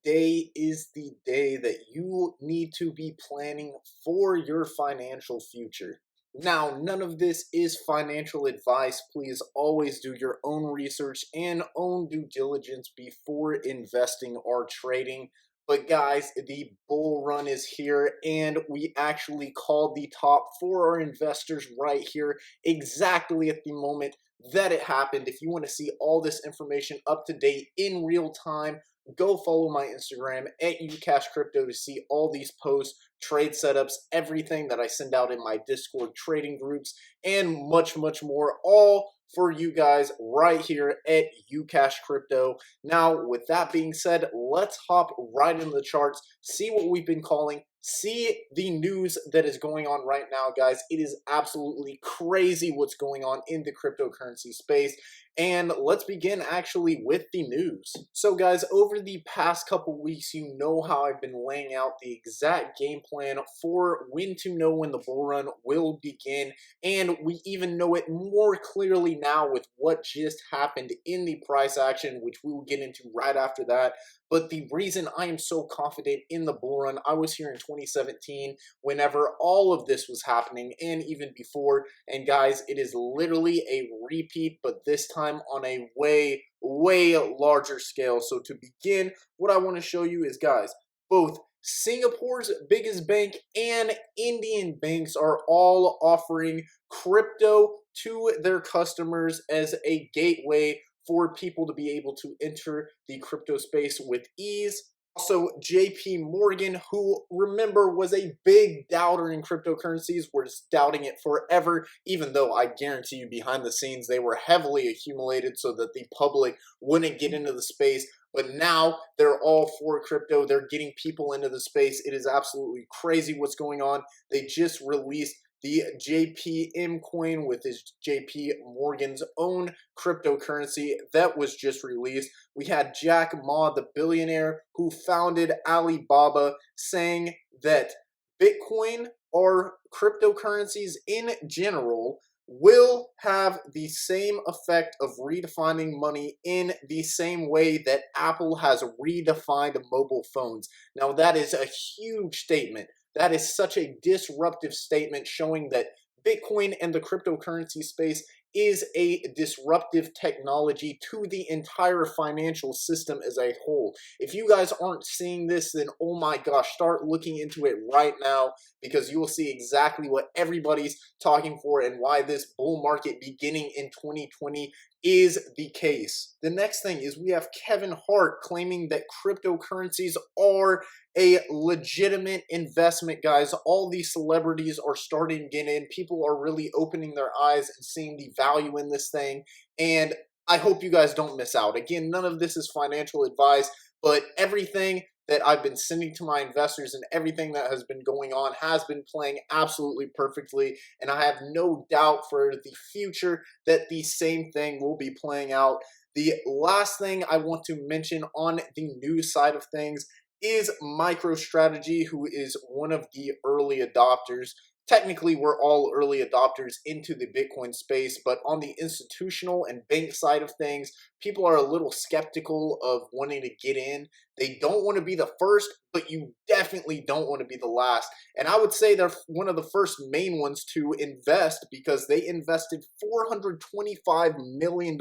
today is the day that you need to be planning for your financial future. Now, none of this is financial advice. Please always do your own research and own due diligence before investing or trading. But guys, the bull run is here, and we actually called the top for our investors right here, exactly at the moment that it happened. If you want to see all this information up to date in real time, go follow my Instagram at UCashCrypto to see all these posts, trade setups, everything that I send out in my Discord trading groups, and much, much more, all for you guys right here at UCashCrypto. Now, with that being said, let's hop right into the charts, see what we've been calling, see the news that is going on right now, guys. It is absolutely crazy what's going on in the cryptocurrency space. And let's begin actually with the news. So guys, over the past couple weeks, you know how I've been laying out the exact game plan for when to know when the bull run will begin. And we even know it more clearly now with what just happened in the price action, which we will get into right after that. But the reason I am so confident in the bull run, I was here in 2017 whenever all of this was happening and even before. And guys, it is literally a repeat, but this time on a way larger scale. So to begin, what I want to show you is, guys, both Singapore's biggest bank and Indian banks are all offering crypto to their customers as a gateway for people to be able to enter the crypto space with ease. Also, JP Morgan, who, remember, was a big doubter in cryptocurrencies, was doubting it forever, even though I guarantee you behind the scenes they were heavily accumulated so that the public wouldn't get into the space. But now they're all for crypto. They're getting people into the space. It is absolutely crazy what's going on. They just released the JPM coin, with his JP Morgan's own cryptocurrency that was just released. We had Jack Ma, the billionaire who founded Alibaba, saying that Bitcoin or cryptocurrencies in general will have the same effect of redefining money in the same way that Apple has redefined mobile phones. Now, that is a huge statement. That is such a disruptive statement, showing that Bitcoin and the cryptocurrency space is a disruptive technology to the entire financial system as a whole. If you guys aren't seeing this, then oh my gosh, start looking into it right now, because you will see exactly what everybody's talking for and why this bull market beginning in 2020 is the case. The next thing is we have Kevin Hart claiming that cryptocurrencies are a legitimate investment, guys. All these celebrities are starting to get in. People are really opening their eyes and seeing the value in this thing. And I hope you guys don't miss out. Again, none of this is financial advice, but everything that I've been sending to my investors and everything that has been going on has been playing absolutely perfectly. And I have no doubt for the future that the same thing will be playing out. The last thing I want to mention on the news side of things is MicroStrategy, who is one of the early adopters. Technically, we're all early adopters into the Bitcoin space, but on the institutional and bank side of things, people are a little skeptical of wanting to get in. They don't want to be the first, but you definitely don't want to be the last. And I would say they're one of the first main ones to invest, because they invested $425 million.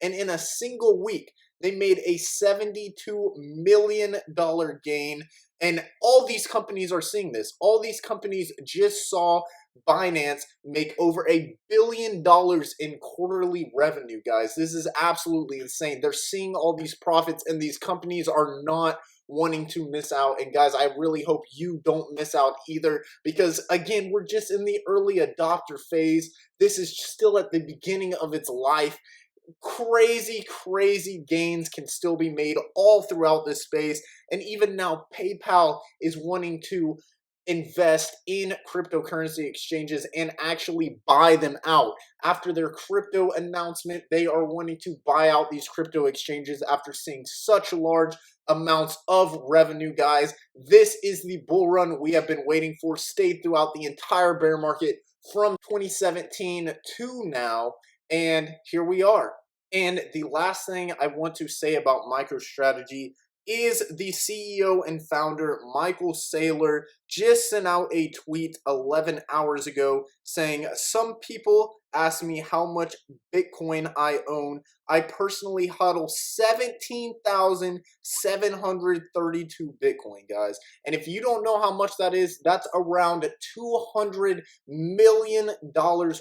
And in a single week, they made a $72 million gain. And all these companies are seeing this. All these companies just saw Binance make over $1 billion in quarterly revenue, guys. This is absolutely insane. They're seeing all these profits, and these companies are not wanting to miss out. And guys, I really hope you don't miss out either, because again, we're just in the early adopter phase. This is still at the beginning of its life. Crazy gains can still be made all throughout this space. And even now, PayPal is wanting to invest in cryptocurrency exchanges and actually buy them out. After their crypto announcement, they are wanting to buy out these crypto exchanges after seeing such large amounts of revenue, guys. This is the bull run we have been waiting for, stayed throughout the entire bear market from 2017 to now, and here we are. And the last thing I want to say about MicroStrategy is the CEO and founder Michael Saylor just sent out a tweet 11 hours ago saying, "Some people ask me how much Bitcoin I own. I personally hodl 17,732 Bitcoin, guys. And if you don't know how much that is, that's around $200 million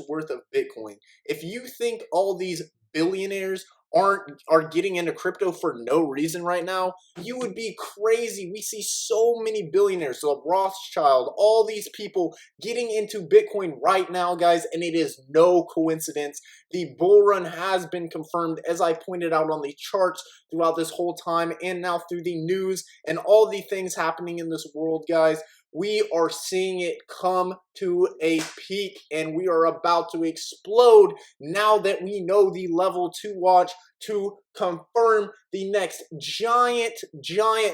worth of Bitcoin. If you think all these billionaires are getting into crypto for no reason right now, you would be crazy. We see so many billionaires, so Rothschild, all these people getting into Bitcoin right now, guys, and it is no coincidence. The bull run has been confirmed, as I pointed out on the charts throughout this whole time, and now through the news and all the things happening in this world, guys. We are seeing it come to a peak, and we are about to explode now that we know the level to watch to confirm the next giant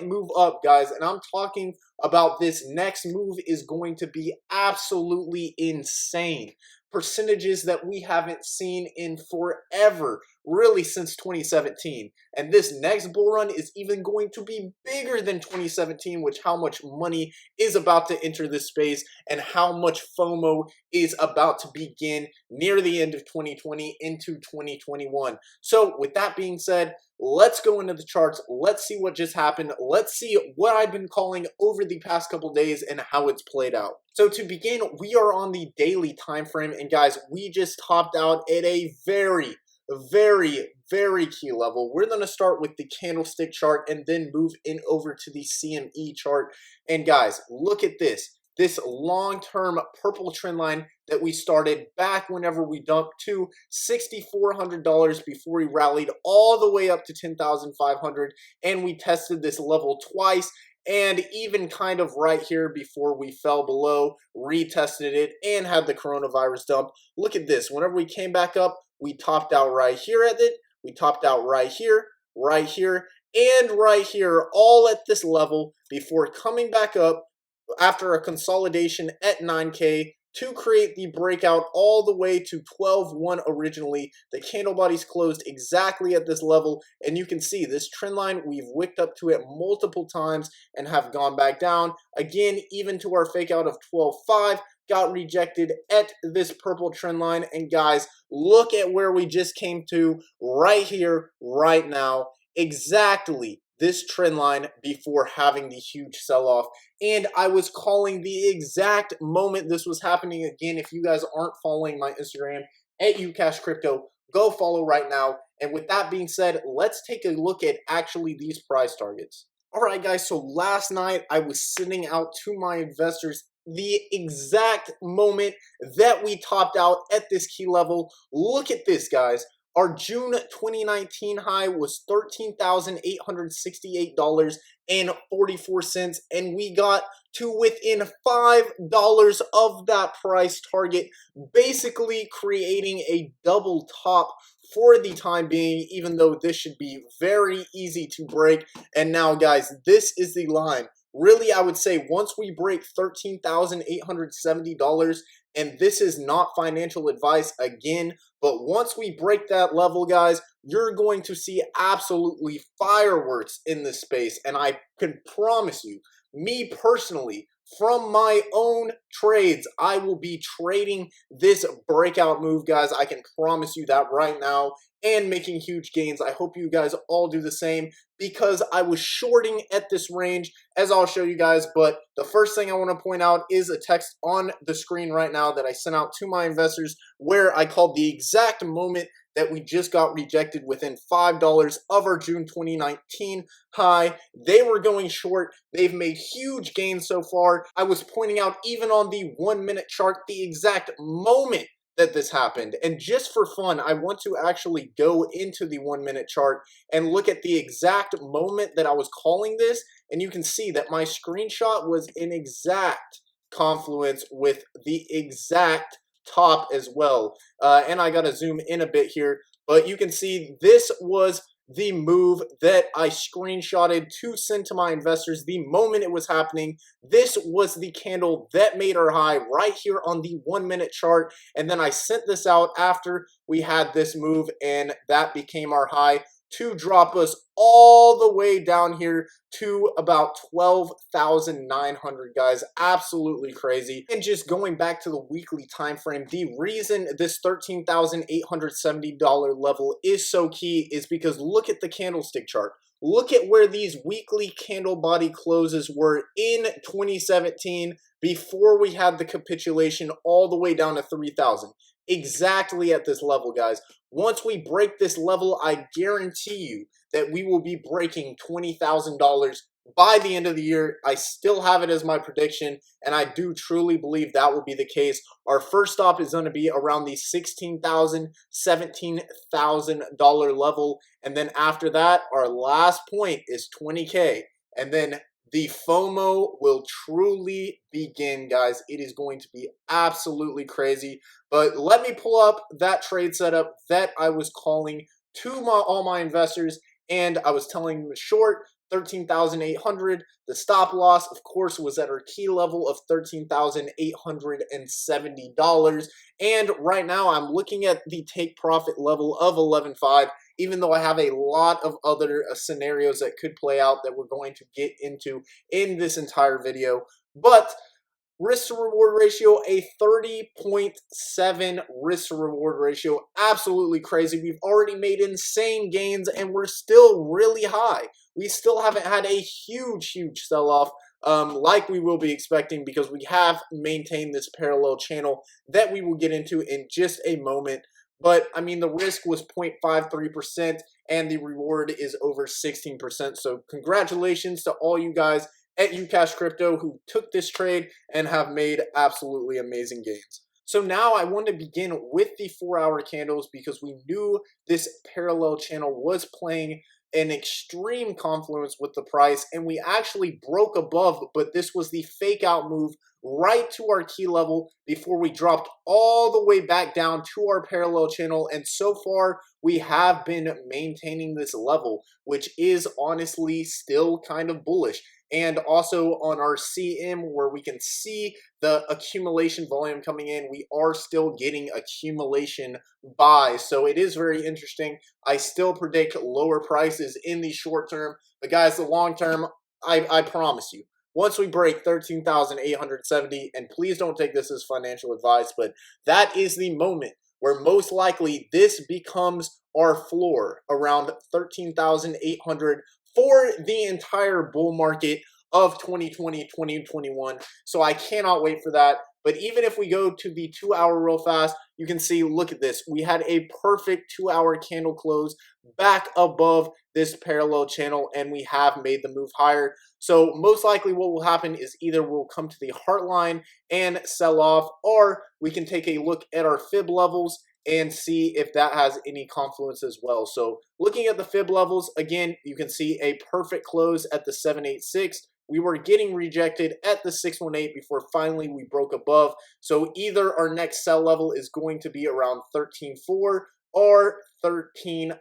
move up, guys. And I'm talking about this next move is going to be absolutely insane. Percentages that we haven't seen in forever, really since 2017. And this next bull run is even going to be bigger than 2017, which how much money is about to enter this space and how much FOMO is about to begin near the end of 2020 into 2021. So with that being said, let's go into the charts. Let's see what just happened. Let's see what I've been calling over the past couple days and how it's played out. So to begin, we are on the daily time frame, and guys, we just topped out at a very key level. We're going to start with the candlestick chart and then move in over to the CME chart. And guys, look at this long-term purple trend line that we started back whenever we dumped to $6,400 before we rallied all the way up to $10,500, and we tested this level twice, and even kind of right here before we fell below, retested it, and had the coronavirus dump. Look at this. Whenever we came back up, we topped out right here at it. We topped out right here, and right here, all at this level before coming back up after a consolidation at 9K to create the breakout all the way to 12.1 originally. The candle bodies closed exactly at this level, and you can see this trend line, we've wicked up to it multiple times and have gone back down. Again, even to our fake out of 12.5, got rejected at this purple trend line. And guys, look at where we just came to right here, right now. Exactly this trend line before having the huge sell-off. And I was calling the exact moment this was happening. Again, if you guys aren't following my Instagram at UCashCrypto, go follow right now. And with that being said, let's take a look at actually these price targets. All right, guys, so last night I was sending out to my investors the exact moment that we topped out at this key level. Look at this, guys. Our June 2019 high was $13,868.44, and we got to within $5 of that price target, basically creating a double top for the time being, even though this should be very easy to break. And now, guys, this is the line. Really, I would say once we break $13,870, and this is not financial advice again, but once we break that level, guys, you're going to see absolutely fireworks in this space. And I can promise you, me personally, from my own trades, I will be trading this breakout move, guys. I can promise you that right now, and making huge gains. I hope you guys all do the same, because I was shorting at this range, as I'll show you guys. But the first thing I want to point out is a text on the screen right now that I sent out to my investors, where I called the exact moment that we just got rejected within $5 of our June 2019 high. They were going short. They've made huge gains so far. I was pointing out even on the 1 minute chart the exact moment that this happened. And just for fun, I want to actually go into the 1 minute chart and look at the exact moment that I was calling this. And you can see that my screenshot was in exact confluence with the exact top as well. And I gotta zoom in a bit here, but you can see this was the move that I screenshotted to send to my investors the moment it was happening. This was the candle that made our high right here on the 1 minute chart, and then I sent this out after we had this move, and that became our high to drop us all the way down here to about 12,900, guys. Absolutely crazy. And just going back to the weekly time frame, the reason this $13,870 level is so key is because look at the candlestick chart. Look at where these weekly candle body closes were in 2017 before we had the capitulation all the way down to 3,000. Exactly at this level, guys. Once we break this level, I guarantee you that we will be breaking $20,000 by the end of the year. I still have it as my prediction, and I do truly believe that will be the case. Our first stop is going to be around the $16,000, $17,000 level, and then after that, our last point is 20K, and then the FOMO will truly begin, guys. It is going to be absolutely crazy. But let me pull up that trade setup that I was calling to all my investors, and I was telling them short 13,800. The stop loss, of course, was at our key level of $13,870. And right now, I'm looking at the take profit level of 11.5. Even though I have a lot of other scenarios that could play out that we're going to get into in this entire video. But risk to reward ratio, a 30.7 risk to reward ratio. Absolutely crazy. We've already made insane gains and we're still really high. We still haven't had a huge sell-off like we will be expecting because we have maintained this parallel channel that we will get into in just a moment. But, I mean, the risk was 0.53% and the reward is over 16%. So, congratulations to all you guys at Ucash Crypto who took this trade and have made absolutely amazing gains. So now I want to begin with the 4-hour candles because we knew this parallel channel was playing an extreme confluence with the price, and we actually broke above, but this was the fake out move right to our key level before we dropped all the way back down to our parallel channel. And so far we have been maintaining this level, which is honestly still kind of bullish. And also on our CM, where we can see the accumulation volume coming in, we are still getting accumulation buys. So it is very interesting. I still predict lower prices in the short term, but guys, the long term, I promise you, once we break 13,870, and please don't take this as financial advice, but that is the moment where most likely this becomes our floor around 13,800 for the entire bull market of 2020, 2021. So I cannot wait for that. But even if we go to the 2-hour real fast, you can see, look at this. We had a perfect 2-hour candle close back above this parallel channel, and we have made the move higher. So most likely what will happen is either we'll come to the heart line and sell off, or we can take a look at our fib levels and see if that has any confluence as well. So looking at the fib levels, again, you can see a perfect close at the 786. We were getting rejected at the 618 before finally we broke above. So either our next sell level is going to be around 13.4 or 13.5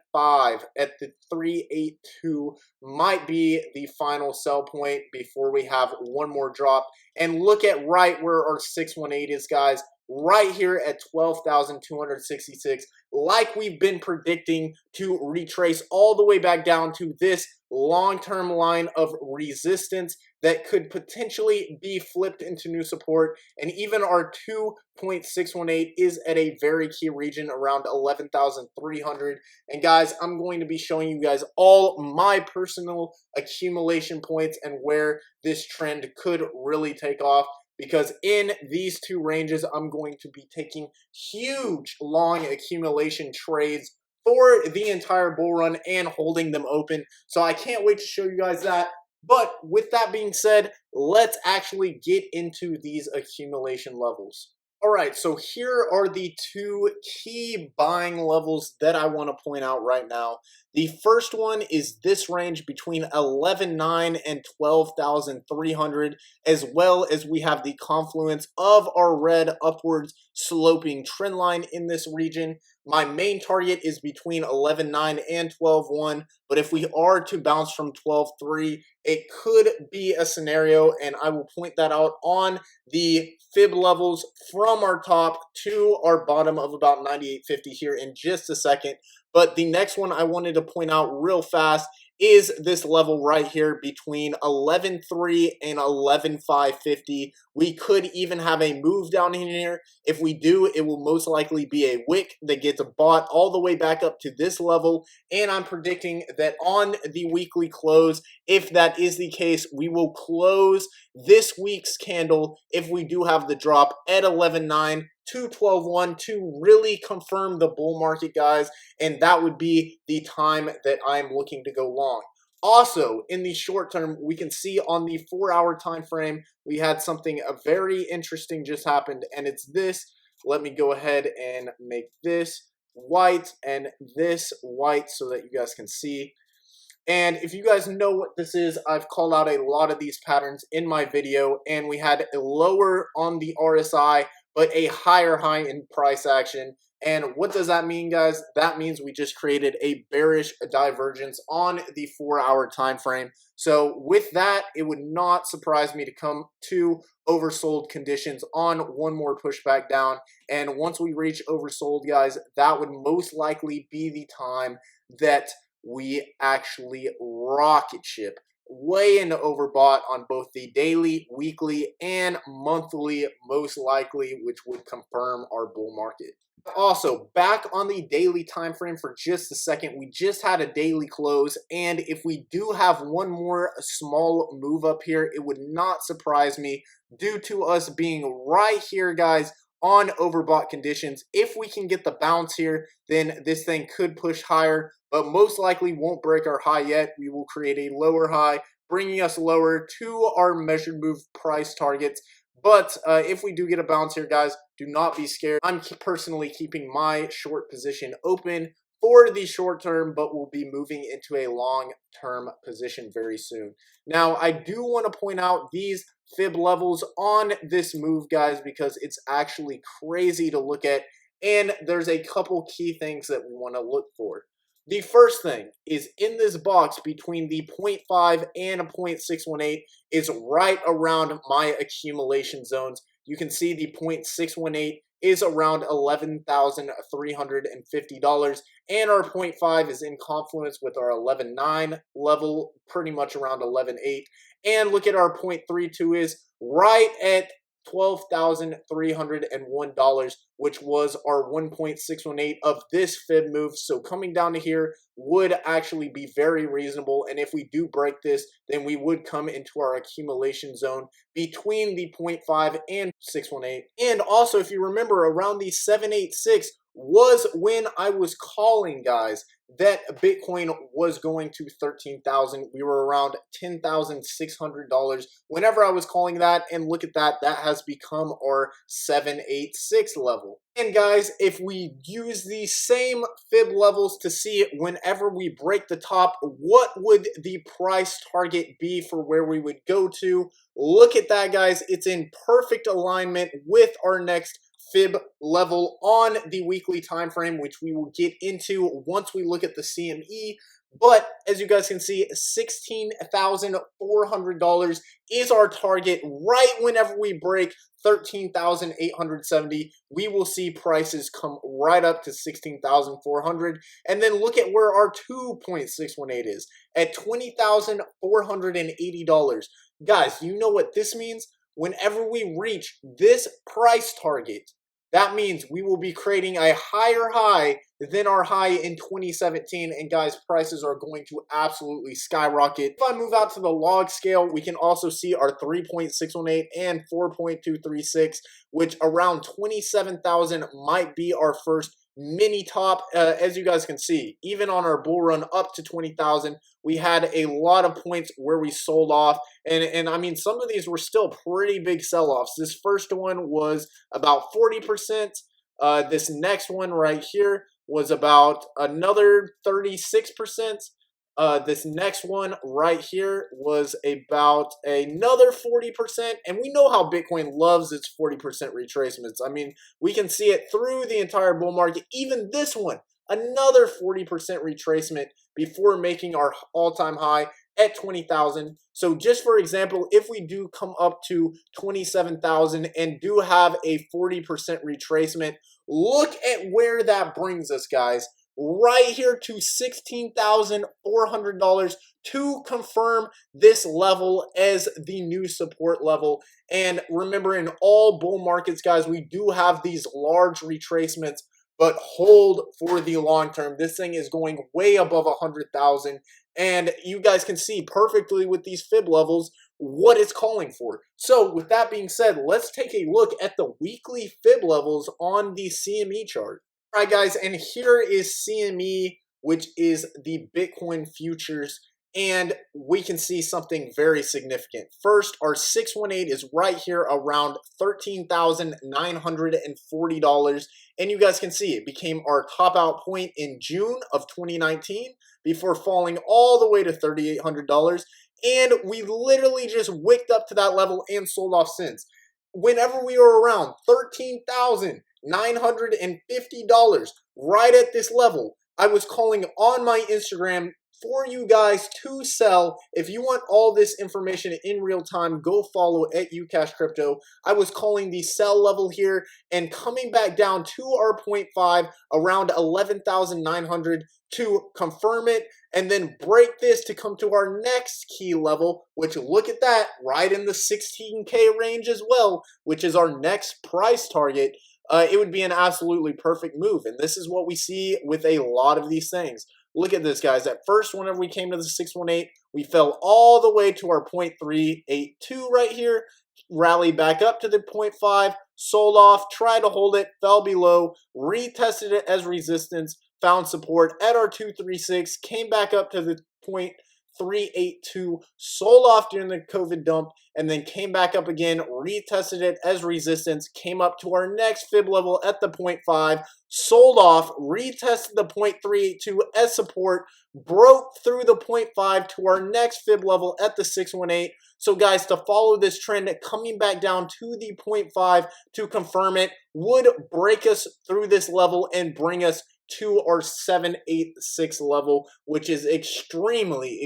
at the 382 might be the final sell point before we have one more drop. And look at right where our 618 is, guys. Right here at 12,266, like we've been predicting, to retrace all the way back down to this long-term line of resistance that could potentially be flipped into new support. And even our 2.618 is at a very key region around 11,300. And guys, I'm going to be showing you guys all my personal accumulation points and where this trend could really take off. Because in these two ranges, I'm going to be taking huge long accumulation trades for the entire bull run and holding them open. So I can't wait to show you guys that. But with that being said, let's actually get into these accumulation levels. All right, so here are the two key buying levels that I want to point out right now. The first one is this range between 11.9 and 12,300, as well as we have the confluence of our red upwards sloping trend line in this region. My main target is between 11.9 and 12.1, but if we are to bounce from 12.3, it could be a scenario, and I will point that out on the fib levels from our top to our bottom of about 98.50 here in just a second. But the next one I wanted to point out real fast is this level right here between 11.3 and 11.550. We could even have a move down in here. If we do, it will most likely be a wick that gets bought all the way back up to this level. And I'm predicting that on the weekly close, if that is the case, we will close this week's candle, if we do have the drop, at 11.9 to 12.1 to really confirm the bull market, guys. And that would be the time that I'm looking to go long. Also, in the short term, we can see on the 4-hour time frame, we had something very interesting just happened, and it's this. Let me go ahead and make this white and this white so that you guys can see. And if you guys know what this is, I've called out a lot of these patterns in my video, and we had a lower on the RSI, but a higher high in price action. And what does that mean, guys? That means we just created a bearish divergence on the 4-hour time frame. So with that, it would not surprise me to come to oversold conditions on one more pushback down. And once we reach oversold, guys, that would most likely be the time that we actually rocket ship way into overbought on both the daily, weekly, and monthly, most likely, which would confirm our bull market. Also, back on the daily time frame for just a second, we just had a daily close, and if we do have one more small move up here, it would not surprise me due to us being right here, guys, on overbought conditions. If we can get the bounce here, then this thing could push higher, but most likely won't break our high yet. We will create a lower high, bringing us lower to our measured move price targets. But if we do get a bounce here, guys, do not be scared. I'm personally keeping my short position open for the short term, but we'll be moving into a long-term position very soon. Now, I do want to point out these fib levels on this move, guys, because it's actually crazy to look at, and there's a couple key things that we want to look for. The first thing is in this box between the 0.5 and a 0.618 is right around my accumulation zones. You can see the 0.618 is around $11,350, and our 0.5 is in confluence with our 11.9 level, pretty much around 11.8. And look at our 0.32 is right at $12,301, which was our 1.618 of this fib move. So coming down to here would actually be very reasonable. And if we do break this, then we would come into our accumulation zone between the 0.5 and 618. And also, if you remember, around the 786 was when I was calling, guys, that Bitcoin was going to 13,000. We were around $10,600 whenever I was calling that, and look at that, that has become our 786 level. And guys, if we use the same fib levels to see whenever we break the top, what would the price target be for where we would go to? Look at that, guys. It's in perfect alignment with our next fib level on the weekly time frame, which we will get into once we look at the CME. But as you guys can see, $16,400 is our target. Right whenever we break 13,870, we will see prices come right up to 16,400. And then look at where our 2.618 is at $20,480. Guys, you know what this means? Whenever we reach this price target, that means we will be creating a higher high than our high in 2017. And guys, prices are going to absolutely skyrocket. If I move out to the log scale, we can also see our 3.618 and 4.236, which around 27,000 might be our first mini top. As you guys can see, even on our bull run up to 20,000, we had a lot of points where we sold off, and I mean, some of these were still pretty big sell-offs. This first one was about 40%. This next one right here was about another 36%. This next one right here was about another 40%. And we know how Bitcoin loves its 40% retracements. I mean, we can see it through the entire bull market. Even this one, another 40% retracement before making our all-time high at 20,000. So just for example, if we do come up to 27,000 and do have a 40% retracement, look at where that brings us, guys. right here to $16,400 to confirm this level as the new support level. And remember, in all bull markets, guys, we do have these large retracements, but hold for the long term. This thing is going way above 100,000, and you guys can see perfectly with these fib levels what it's calling for. So with that being said, let's take a look at the weekly fib levels on the CME chart. All right, guys, and here is CME, which is the Bitcoin futures, and we can see something very significant. First, our 618 is right here around $13,940, and you guys can see it became our top out point in June of 2019 before falling all the way to $3,800, and we literally just wicked up to that level and sold off since. Whenever we were around $13,950 right at this level, I was calling on my Instagram for you guys to sell. If you want all this information in real time, go follow at UCashCrypto. I was calling the sell level here and coming back down to our 0.5 around 11,900 to confirm it and then break this to come to our next key level, which look at that, right in the 16K range as well, which is our next price target. It would be an absolutely perfect move. And this is what we see with a lot of these things. Look at this, guys. At first, whenever we came to the 618, we fell all the way to our 0.382 right here, rallied back up to the 0.5, sold off, tried to hold it, fell below, retested it as resistance, found support at our 236, came back up to the 0.382, sold off during the COVID dump, and then came back up again, retested it as resistance, came up to our next fib level at the 0.5, sold off, retested the 0.382 as support, broke through the 0.5 to our next fib level at the 618. So guys, to follow this trend, coming back down to the 0.5 to confirm it would break us through this level and bring us to our 786 level, which is extremely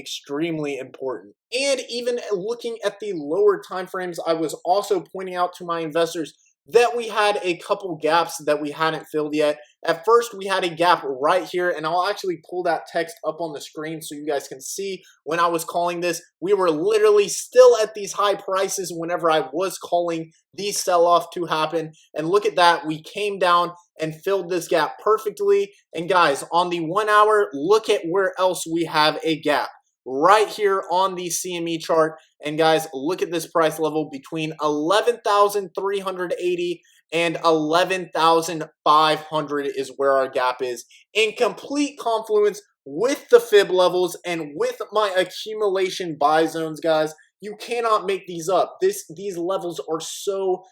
important. And even looking at the lower time frames, I was also pointing out to my investors that we had a couple gaps that we hadn't filled yet. At first, we had a gap right here, and I'll actually pull that text up on the screen so you guys can see when I was calling this. We were literally still at these high prices whenever I was calling the sell-off to happen. And look at that, we came down and filled this gap perfectly. And guys, on the 1 hour, look at where else we have a gap. Right here on the CME chart. And guys, look at this price level between 11,380 and 11,500 is where our gap is, in complete confluence with the fib levels and with my accumulation buy zones, guys. You cannot make these up. These levels are so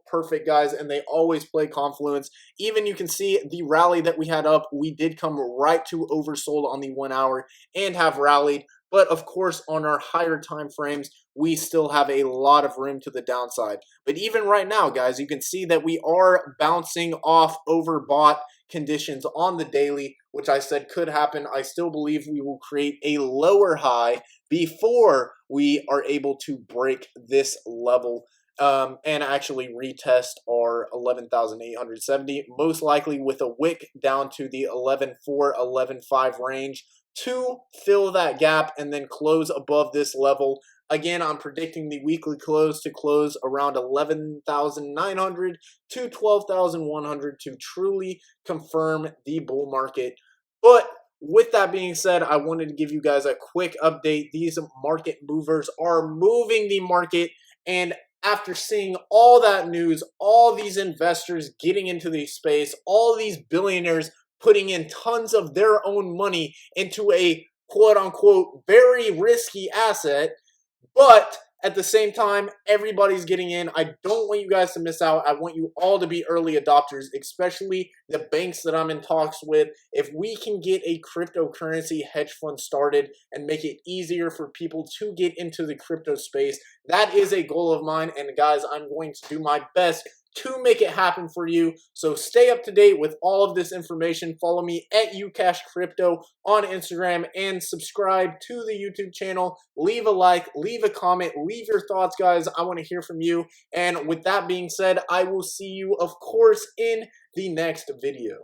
perfect, guys, and they always play confluence. Even you can see the rally that we had up, we did come right to oversold on the 1 hour and have rallied. But of course, on our higher time frames, we still have a lot of room to the downside. But even right now, guys, you can see that we are bouncing off overbought conditions on the daily, which I said could happen. I still believe we will create a lower high before we are able to break this level and actually retest our 11,870, most likely with a wick down to the 11.4, 11.5 range to fill that gap and then close above this level. Again, I'm predicting the weekly close to close around 11,900 to 12,100 to truly confirm the bull market. But with that being said, I wanted to give you guys a quick update. These market movers are moving the market, and after seeing all that news, all these investors getting into the space, all these billionaires putting in tons of their own money into a quote-unquote very risky asset, but at the same time, everybody's getting in. I don't want you guys to miss out. I want you all to be early adopters, especially the banks that I'm in talks with. If we can get a cryptocurrency hedge fund started and make it easier for people to get into the crypto space, that is a goal of mine. And guys, I'm going to do my best to make it happen for you. So stay up to date with all of this information. Follow me at UCashCrypto on Instagram and subscribe to the YouTube channel. Leave a like, leave a comment, leave your thoughts, guys. I want to hear from you. And with that being said, I will see you, of course, in the next video.